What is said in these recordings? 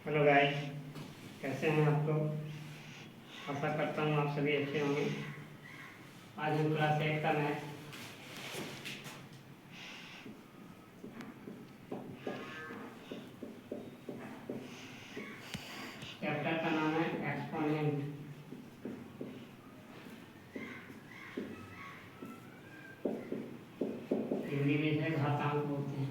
Hello guys, कैसे हैं आप लोग। आशा करता हूँ आप सभी अच्छे होंगे। आज हम क्लास 8 का मैथ चैप्टर का नाम है एक्सपोनेंट। हिंदी में इसे घातांक बोलते हैं।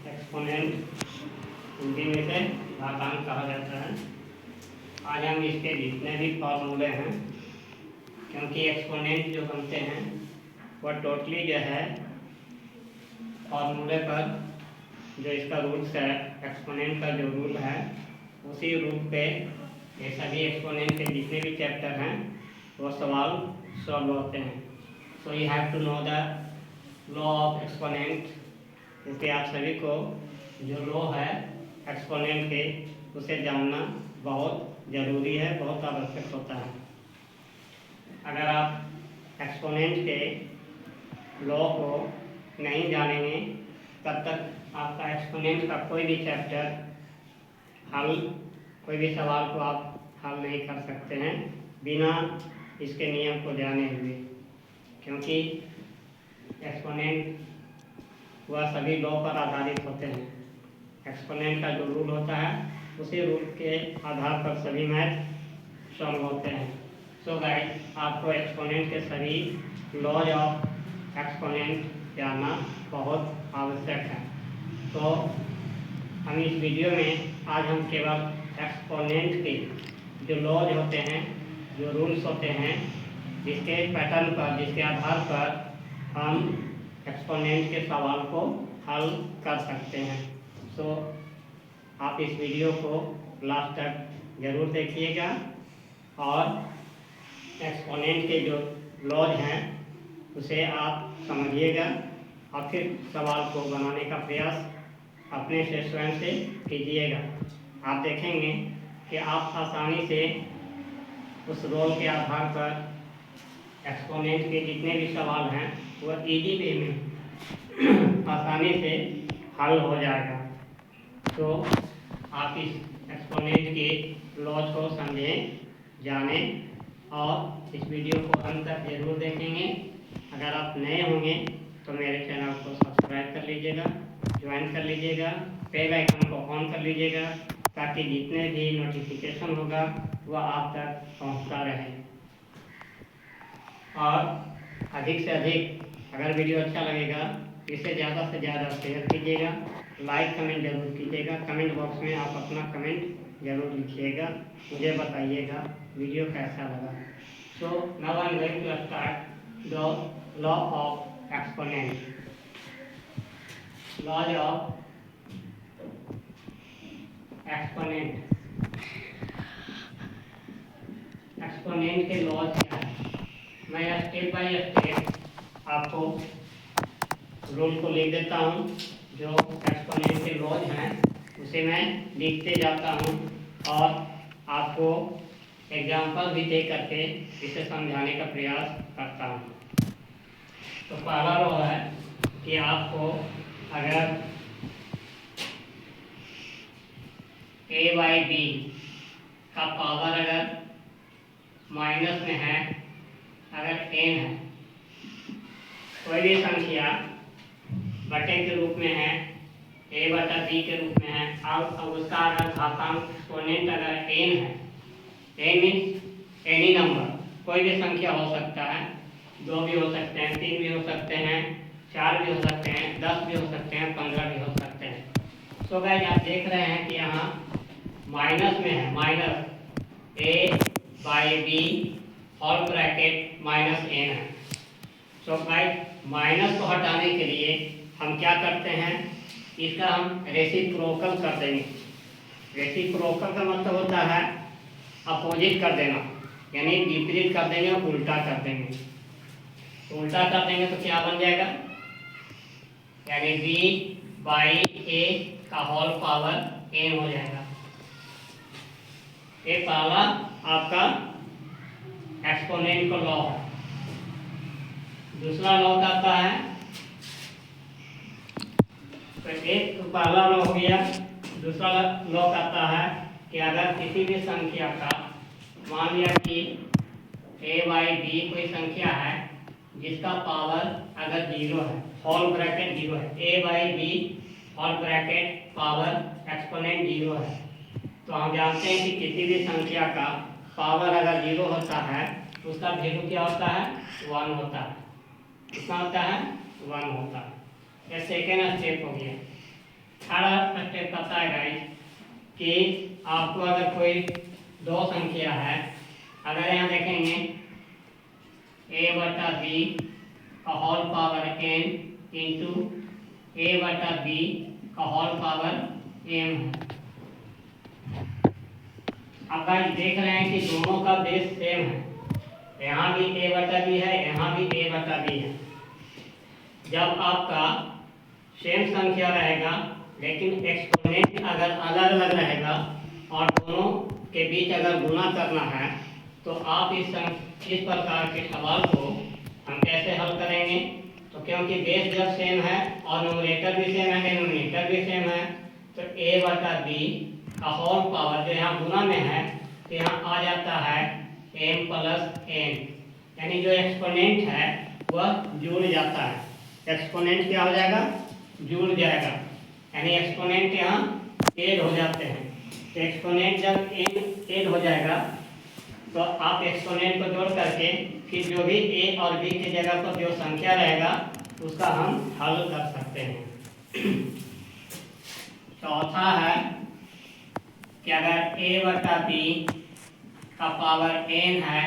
एक्सपोनेंट हिंदी में इसे घातांक कहा जाता है। आज हम इसके जितने भी फॉर्मूले हैं, क्योंकि एक्सपोनेंट जो बनते हैं वह टोटली जो है फॉर्मूले पर, जो इसका रूल्स है, एक्सपोनेंट का जो रूल है उसी रूल पे ये सभी एक्सपोनेंट के जितने भी चैप्टर हैं वो सवाल सॉल्व होते हैं। So you have to know the law of exponent. इसलिए आप सभी को जो लॉ है एक्सपोनेंट के उसे जानना बहुत ज़रूरी है, बहुत आवश्यक होता है। अगर आप एक्सपोनेंट के लॉ को नहीं जानेंगे तब तक आपका एक्सपोनेंट का कोई भी चैप्टर हल, कोई भी सवाल को आप हल नहीं कर सकते हैं बिना इसके नियम को जाने हुए, क्योंकि एक्सपोनेंट वह सभी लॉ पर आधारित होते हैं। एक्सपोनेंट का जो रूल होता है उसी रूल के आधार पर सभी मैथ सॉल्व होते हैं। सो गाइस, आपको एक्सपोनेंट के सभी लॉज ऑफ एक्सपोनेंट जानना बहुत आवश्यक है। तो हम इस वीडियो में आज हम केवल एक्सपोनेंट के जो लॉज होते हैं, जो रूल्स होते हैं, जिसके पैटर्न पर, जिसके आधार पर हम एक्सपोनेंट के सवाल को हल कर सकते हैं। सो आप इस वीडियो को लास्ट तक ज़रूर देखिएगा और एक्सपोनेंट के जो लॉज हैं उसे आप समझिएगा और फिर सवाल को बनाने का प्रयास अपने से स्वयं से कीजिएगा। आप देखेंगे कि आप आसानी से उस रोल के आधार पर एक्सपोनेंट के जितने भी सवाल हैं वह इजी वे में आसानी से हल हो जाएगा। तो आप इस एक्सपोनेंट के लॉज को समझें, जानें और इस वीडियो को अंत तक जरूर देखेंगे। अगर आप नए होंगे तो मेरे चैनल को सब्सक्राइब कर लीजिएगा, ज्वाइन कर लीजिएगा, बेल आइकन को ऑन कर लीजिएगा ताकि जितने भी नोटिफिकेशन होगा वह आप तक पहुंचता रहे। और अधिक से अधिक अगर वीडियो अच्छा लगेगा इसे ज़्यादा से ज़्यादा शेयर कीजिएगा, लाइक कमेंट जरूर कीजिएगा। कमेंट बॉक्स में आप अपना कमेंट जरूर लिखिएगा, मुझे बताइएगा वीडियो कैसा लगा। So now I am going to start the law of exponent. Laws of exponent. Exponent के लॉज क्या है, मैं स्टेप बाय स्टेप आपको रूल को लिख देता हूँ। जो एक्सपोनेंट के लॉज हैं उसे मैं लिखते जाता हूँ और आपको एग्जाम्पल भी दे करके इसे समझाने का प्रयास करता हूँ। तो पहला लॉ है कि आपको अगर a बाई बी का पावर अगर माइनस में है, अगर n है, कोई भी संख्या बटे के रूप में है, a बटा b के रूप में है, अब उसका अगर घातांक एक्सपोनेंट अगर n है, n मीन्स एनी नंबर, कोई भी संख्या हो सकता है, 2 भी हो सकते हैं, 3 भी हो सकते हैं, 4 भी हो सकते हैं, 10 भी हो सकते हैं, 15 भी हो सकते हैं। सो गाइस, आप देख रहे हैं कि यहाँ माइनस में है, माइनस a बाई बी और ब्रैकेट माइनस n है। सो गाइस, माइनस को हटाने के लिए हम क्या करते हैं, इसका हम रेसिप्रोकल कर देंगे। रेसिप्रोकल का मतलब होता है अपोजिट कर देना, यानी विपरीत कर देंगे, उल्टा कर देंगे। उल्टा कर देंगे तो क्या बन जाएगा, यानी b बाई a का होल पावर n हो जाएगा। ये पहला आपका एक्सपोनेंट का लॉ है। दूसरा लॉ आता है, तो एक पहला लॉ हो गया दूसरा लॉ कहता है कि अगर किसी भी संख्या का, मान लिया कि a बाई बी कोई संख्या है जिसका पावर अगर 0 है, होल ब्रैकेट 0 है, a by b whole bracket power exponent 0 है, तो हम जानते हैं कि किसी भी संख्या का पावर अगर 0 होता है तो उसका वैल्यू क्या होता है, 1 होता है। कितना होता है, 1 होता है। यह सेकेंड स्टेप हो गया। थर्ड स्टेप कहता है गाइस कि आपको अगर कोई दो संख्या है, अगर यहाँ देखेंगे a बटा बी का whole power n into a बटा बी का होल पावर m है। अब गाइस देख रहे हैं कि दोनों का बेस सेम है, यहाँ भी a बटा बी है, यहाँ भी a बटा बी है। जब आपका सेम संख्या रहेगा लेकिन एक्सपोनेंट अगर अलग अलग रहेगा और दोनों के बीच अगर गुणा करना है तो आप इस प्रकार के सवाल को हम कैसे हल करेंगे। तो क्योंकि बेस जब सेम है और न्यूमरेटर भी सेम है, डिनोमिनेटर भी सेम है, तो a बटा बी का होल पावर जो यहाँ गुणा में है तो यहाँ आ जाता है m प्लस n, यानी जो एक्सपोनेंट है वह जुड़ जाता है। एक्सपोनेंट क्या हो जाएगा, जुड़ जाएगा, यानी एक्सपोनेंट यहाँ ऐड हो जाते हैं। तो एक्सपोनेंट जब ऐड हो जाएगा तो आप एक्सपोनेंट को जोड़ करके फिर जो भी a और b की जगह पर जो संख्या रहेगा उसका हम हल कर सकते हैं। चौथा है कि अगर a बटा b का पावर n है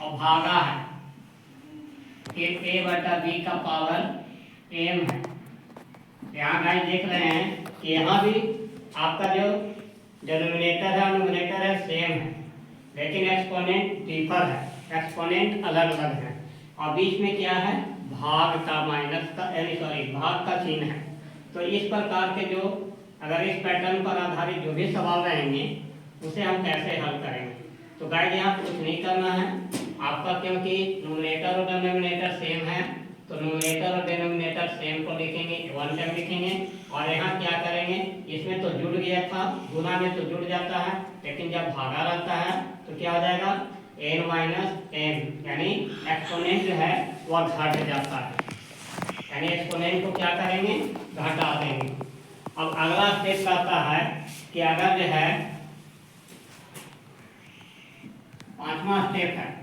और भागा है, फिर a बटा b का पावर m है। यहाँ गाइस देख रहे हैं कि यहाँ भी आपका जो डिनोमिनेटर है और न्यूमरेटर है सेम है, लेकिन एक्सपोनेंट डिफर है, एक्सपोनेंट अलग अलग है और बीच में क्या है, भाग का, माइनस का, भाग का चिन्ह है। तो इस प्रकार के जो अगर इस पैटर्न पर आधारित जो भी सवाल रहेंगे उसे हम कैसे हल करेंगे। तो गाइस यहाँ कुछ नहीं करना है आपका, क्योंकि न्यूमरेटर और डिनोमिनेटर सेम है तो न्यूमरेटर और डिनोमिनेटर सेम को लिखेंगे, 1 टाइम लिखेंगे और यहाँ क्या करेंगे, इसमें तो जुड़ गया था, गुना में तो जुड़ जाता है, लेकिन जब भागा रहता है तो क्या हो जाएगा, n माइनस m, यानी एक्सपोनेंट जो है वह घट जाता है, यानी एक्सपोनेंट को क्या करेंगे, घटा देंगे। अब अगला स्टेप आता है कि अगर जो है पांचवा स्टेप है,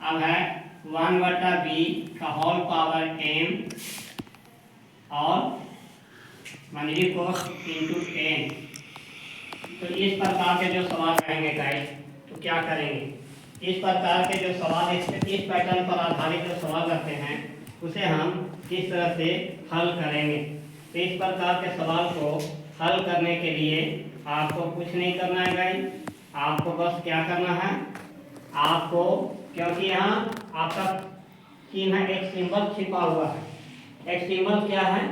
अब है 1 बटा बी का होल पावर m और मंजरी को इंटू n। तो इस प्रकार के जो सवाल रहेंगे गाइस तो क्या करेंगे, इस प्रकार के जो सवाल इस पैटर्न पर आधारित जो सवाल रहते हैं उसे हम किस तरह से हल करेंगे। तो इस प्रकार के सवाल को हल करने के लिए आपको कुछ नहीं करना है गाइस, आपको बस क्या करना है, आपको, क्योंकि यहाँ आपका चिन्ह है, एक सिंबल छिपा हुआ है, एक सिंबल क्या है,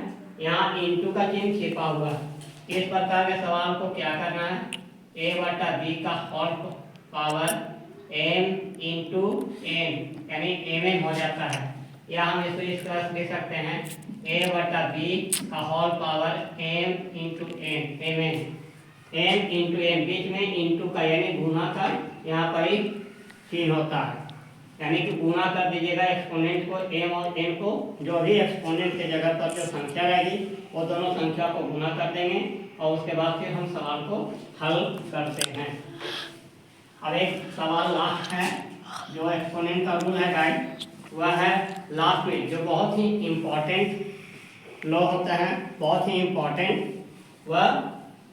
यहाँ इंटू का चिन्ह छिपा हुआ है। इस प्रकार के सवाल को क्या करना है, a बटा बी का whole power m into n, यानी m हो जाता है, या हम इसको इस तरह से लिख सकते हैं a बटा बी का whole power m into n, m into n, बीच में इंटू का यानी गुना का यहाँ पर ही चिन्ह होता है, यानी कि गुना कर दीजिएगा एक्सपोनेंट को, m और n को, जो भी एक्सपोनेंट के जगह पर जो संख्या रहेगी वो दोनों संख्या को गुना कर देंगे और उसके बाद फिर हम सवाल को हल करते हैं। अब एक सवाल लास्ट है जो एक्सपोनेंट का रूल है गाइस, वह है लास्ट में जो बहुत ही इम्पोर्टेंट लॉ होता है, बहुत ही इम्पोर्टेंट वह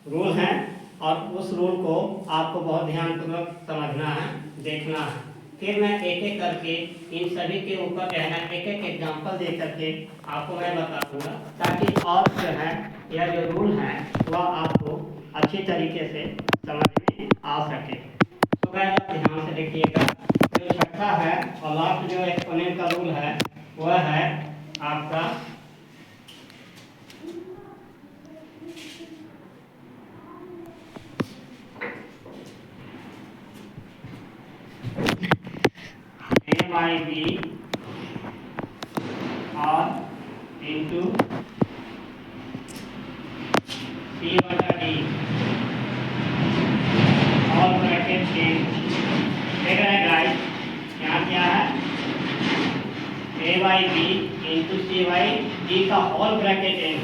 रूल है और उस रूल को आपको बहुत ध्यानपूर्वक समझना है, देखना है। फिर मैं एक एक करके इन सभी के ऊपर जो है ना एक एक एग्जाम्पल दे करके आपको मैं बता दूंगा, ताकि और जो है यह जो रूल है वह आपको अच्छी तरीके से समझ में आ सके। तो गाइस आप ध्यान से देखिएगा, जो छठा है और लास्ट जो एक्सपोनेंट का रूल है वह है आपका a बाई बी और इंटू सी बटा डी और ब्रैकेट चेंज। देख रहे हैं गाइस, यहाँ क्या है, A by B into C by D का होल ब्रैकेट एन।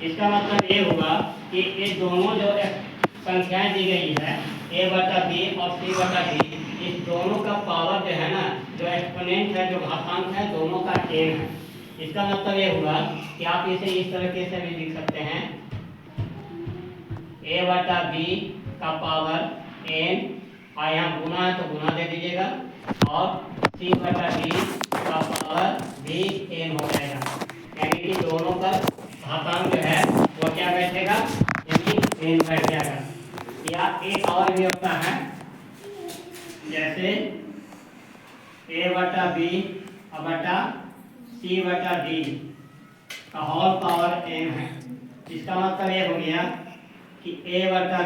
इसका मतलब ये हुआ कि ये दोनों जो संख्याएं दी गई है ए बटा बी और सी बटा डी, इस दोनों का पावर जो है ना, जो एक्सपोनेंट है, जो घातांक है, दोनों का एन है। इसका मतलब ये हुआ कि आप इसे इस तरीके से भी लिख सकते हैं, ए बटा बी का पावर एन, और यहाँ गुना है तो गुना दे दीजिएगा, और सी बटा डी का पावर भी एन हो जाएगा। यानी कि दोनों का घातांक जो है वो क्या बैठेगा, यानी एन बैठ जाएगा। या एक और भी होता है, जैसे ए बटा बी बटा सी बटा डी का होल पावर एन है। इसका मतलब ये हो गया कि ए बटा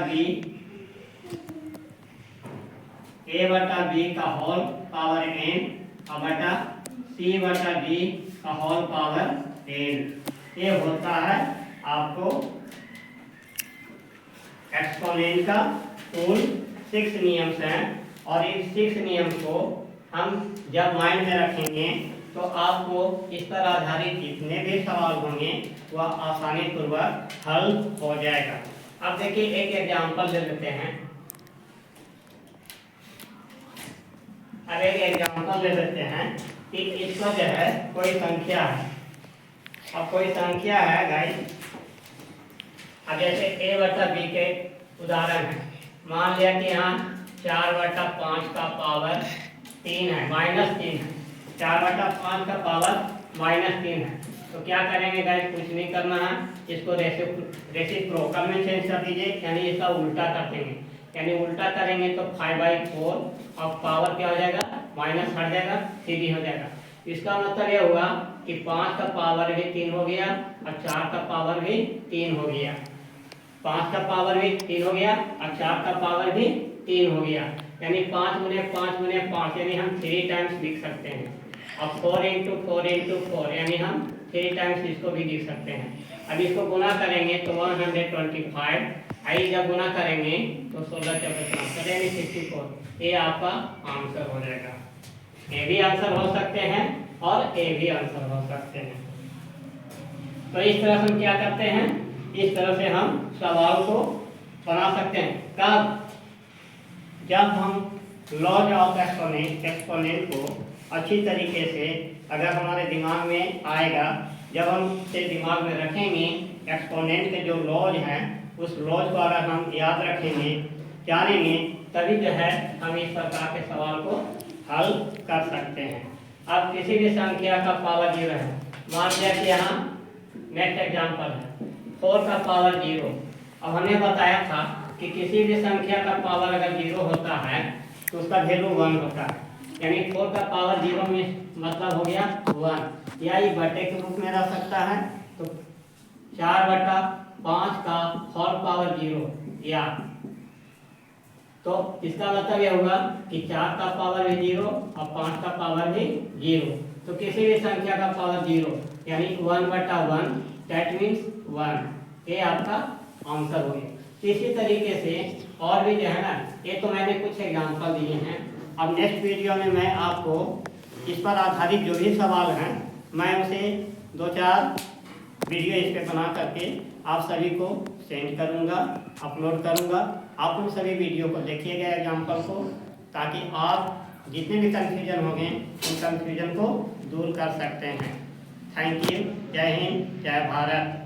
बी का होल पावर एन बटा सी बटा डी का होल पावर एन। ये होता है आपको एक्सपोनेंट का कुल 6 नियम हैं, और इस 6 नियम को हम जब माइंड में रखेंगे तो आपको इस पर आधारित जितने भी सवाल होंगे वह आसानी पूर्वक हल हो जाएगा। अब देखिए एक एग्जांपल ले लेते हैं। अब एक एग्जांपल ले लेते हैं कि इसका जो है कोई संख्या है। अब कोई संख्या है गाइस, अब जैसे ए बटा बी के उदाहरण है। मान लिया कि यहाँ 4/5 का पावर 3 है, -3 है। 4/5 का पावर -3 है। तो क्या करेंगे गाइस, कुछ नहीं करना है, इसको रेसिप्रोकल में चेंज कर दीजिए, यानी इसका उल्टा कर देंगे। यानी उल्टा करेंगे तो 5/4 और पावर क्या हो जाएगा, माइनस हट जाएगा, सीधी हो जाएगा। इसका मतलब यह हुआ कि 5 का पावर भी 3 हो गया और 4 का पावर भी 3 हो गया। 5 का पावर भी 3 हो गया और 4 का पावर भी 3 हो गया। यानी 5 गुने 5 गुने 5, यानी हम 3 टाइम्स लिख सकते हैं। अब 4 इंटू 4 इंटू 4, यानी हम 3 टाइम्स इसको भी लिख सकते हैं। अब इसको गुना करेंगे तो 125, आई जब गुना करेंगे तो 16 चौके 64। ये आपका आंसर हो जाएगा। ए भी आंसर हो सकते हैं और ए भी आंसर हो सकते हैं। तो इस तरह से हम क्या करते हैं, इस तरह से हम सवाल को बना सकते हैं। कब, जब हम लॉज ऑफ एक्सपोनेंट को अच्छी तरीके से अगर हमारे दिमाग में आएगा, जब हम इसे दिमाग में रखेंगे, एक्सपोनेंट के जो लॉज हैं उस लॉज को अगर हम याद रखेंगे, जानेंगे, तभी जो है हम इस प्रकार के सवाल को हल कर सकते हैं। अब किसी भी संख्या का पावर 0 है। मान लिया कि यहाँ नेक्स्ट एग्जांपल है 4 का पावर 0। अब हमने बताया था कि किसी भी संख्या का पावर अगर 0 होता है तो उसका वैल्यू 1 होता है। यानी 4 का पावर 0 में मतलब हो गया 1, या ये बटे के रूप में रह सकता है। तो 4/5 का होल पावर 0, या तो इसका मतलब यह होगा कि 4 का पावर भी 0 और 5 का पावर भी 0। तो किसी भी संख्या का पावर 0 यानी 1/1, दैट मीन्स 1। ये आपका आंसर हो गया। इसी तरीके से और भी जो है ना, ये तो मैंने कुछ एग्जांपल दिए हैं। अब नेक्स्ट वीडियो में मैं आपको इस पर आधारित जो भी सवाल हैं, मैं उसे 2-4 वीडियो इस पर बना करके आप सभी को सेंड करूंगा, अपलोड करूंगा। आप उन सभी वीडियो को देखिएगा, एग्जाम्पल को, ताकि आप जितने भी कन्फ्यूजन होंगे उन कन्फ्यूजन को दूर कर सकते हैं। Thank you. जय हिंद, जय भारत।